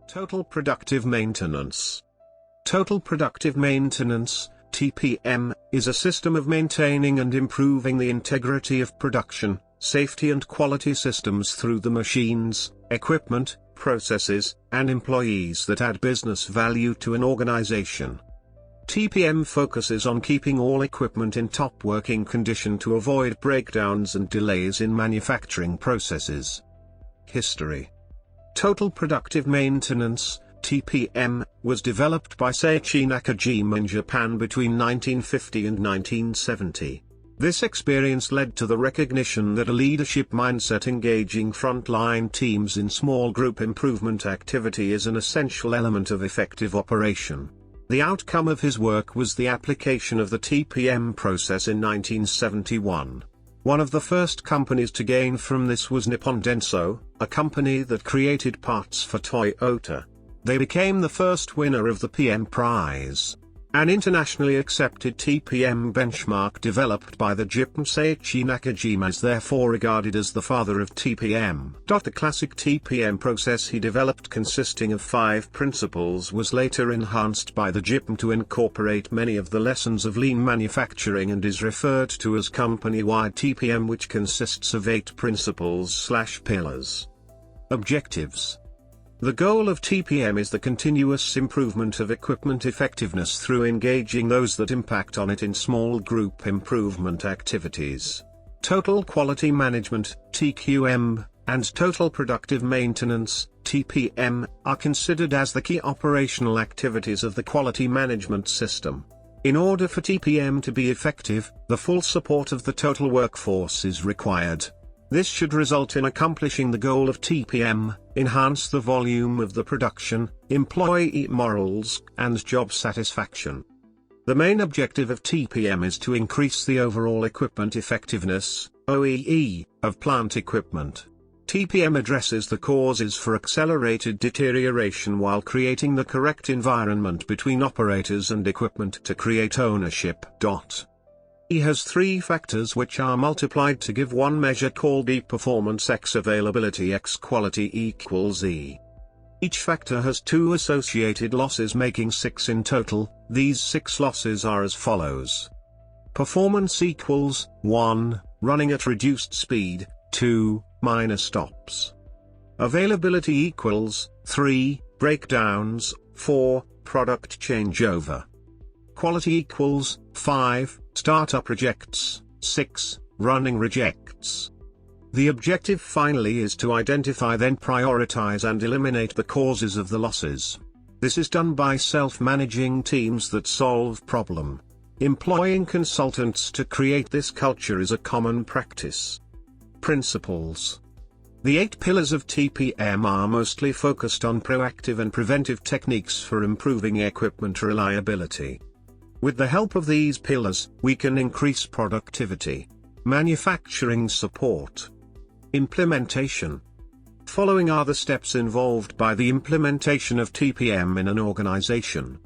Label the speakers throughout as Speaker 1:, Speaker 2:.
Speaker 1: Total Productive Maintenance. Total Productive Maintenance, TPM, is a system of maintaining and improving the integrity of production, safety and quality systems through the machines, equipment, processes, and employees that add business value to an organization. TPM focuses on keeping all equipment in top working condition to avoid breakdowns and delays in manufacturing processes. History. Total Productive Maintenance, TPM, was developed by Seiichi Nakajima in Japan between 1950 and 1970. This experience led to the recognition that a leadership mindset engaging frontline teams in small group improvement activity is an essential element of effective operation. The outcome of his work was the application of the TPM process in 1971. One of the first companies to gain from this was Nippon Denso, a company that created parts for Toyota. They became the first winner of the PM Prize. An internationally accepted TPM benchmark developed by the Japan Seiichi Nakajima is therefore regarded as the father of TPM. The classic TPM process he developed, consisting of 5 principles, was later enhanced by the Japan to incorporate many of the lessons of lean manufacturing and is referred to as company-wide TPM, which consists of 8 principles/pillars. Objectives. The goal of TPM is the continuous improvement of equipment effectiveness through engaging those that impact on it in small group improvement activities. Total Quality Management, TQM, and Total Productive Maintenance, TPM, are considered as the key operational activities of the quality management system. In order for TPM to be effective, the full support of the total workforce is required. This should result in accomplishing the goal of TPM, enhance the volume of the production, employee morals, and job satisfaction. The main objective of TPM is to increase the overall equipment effectiveness, OEE, of plant equipment. TPM addresses the causes for accelerated deterioration while creating the correct environment between operators and equipment to create ownership. E has 3 factors which are multiplied to give one measure called E: performance x availability x quality equals E. Each factor has 2 associated losses, making 6 in total. These 6 losses are as follows. Performance equals 1, running at reduced speed, 2, minor stops. Availability equals 3, breakdowns, 4, product changeover. Quality equals 5, startup rejects, 6, running rejects. The objective finally is to identify, then prioritize and eliminate the causes of the losses. This is done by self-managing teams that solve problem. Employing consultants to create this culture is a common practice. Principles. The 8 pillars of TPM are mostly focused on proactive and preventive techniques for improving equipment reliability. With the help of these pillars, we can increase productivity. Manufacturing support. Implementation. Following are the steps involved by the implementation of TPM in an organization.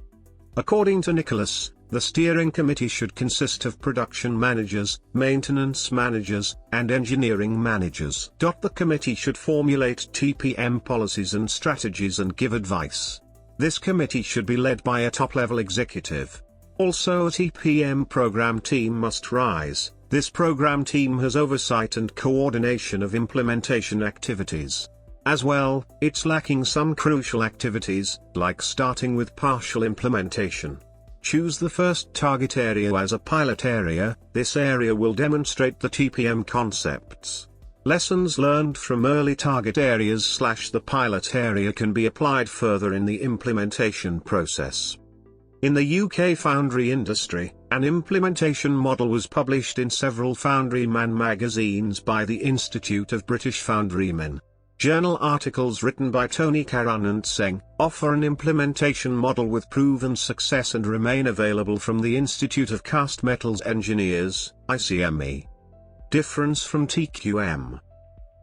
Speaker 1: According to Nicholas, the steering committee should consist of production managers, maintenance managers, and engineering managers. The committee should formulate TPM policies and strategies and give advice. This committee should be led by a top-level executive. Also, a TPM program team must rise. This program team has oversight and coordination of implementation activities. As well, it's lacking some crucial activities, like starting with partial implementation. Choose the first target area as a pilot area. This area will demonstrate the TPM concepts. Lessons learned from early target areas/the pilot area can be applied further in the implementation process. In the UK foundry industry, an implementation model was published in several Foundryman magazines by the Institute of British Foundrymen. Journal articles written by Tony Karan and Seng offer an implementation model with proven success and remain available from the Institute of Cast Metals Engineers, Icme. Difference from TQM.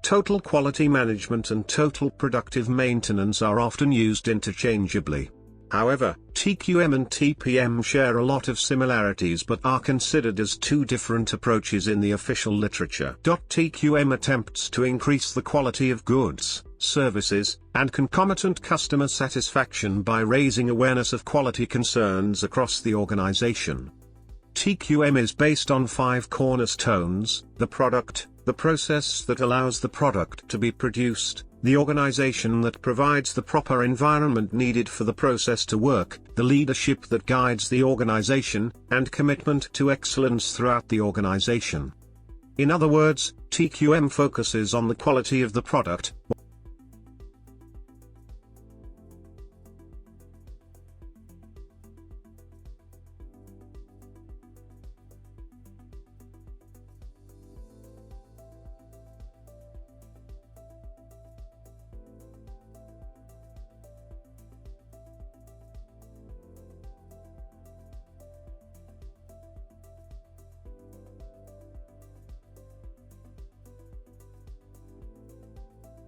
Speaker 1: Total quality management and total productive maintenance are often used interchangeably. However, TQM and TPM share a lot of similarities but are considered as two different approaches in the official literature. TQM attempts to increase the quality of goods, services, and concomitant customer satisfaction by raising awareness of quality concerns across the organization. TQM is based on 5 cornerstones: the product, the process that allows the product to be produced, the organization that provides the proper environment needed for the process to work, the leadership that guides the organization, and commitment to excellence throughout the organization. In other words, TQM focuses on the quality of the product,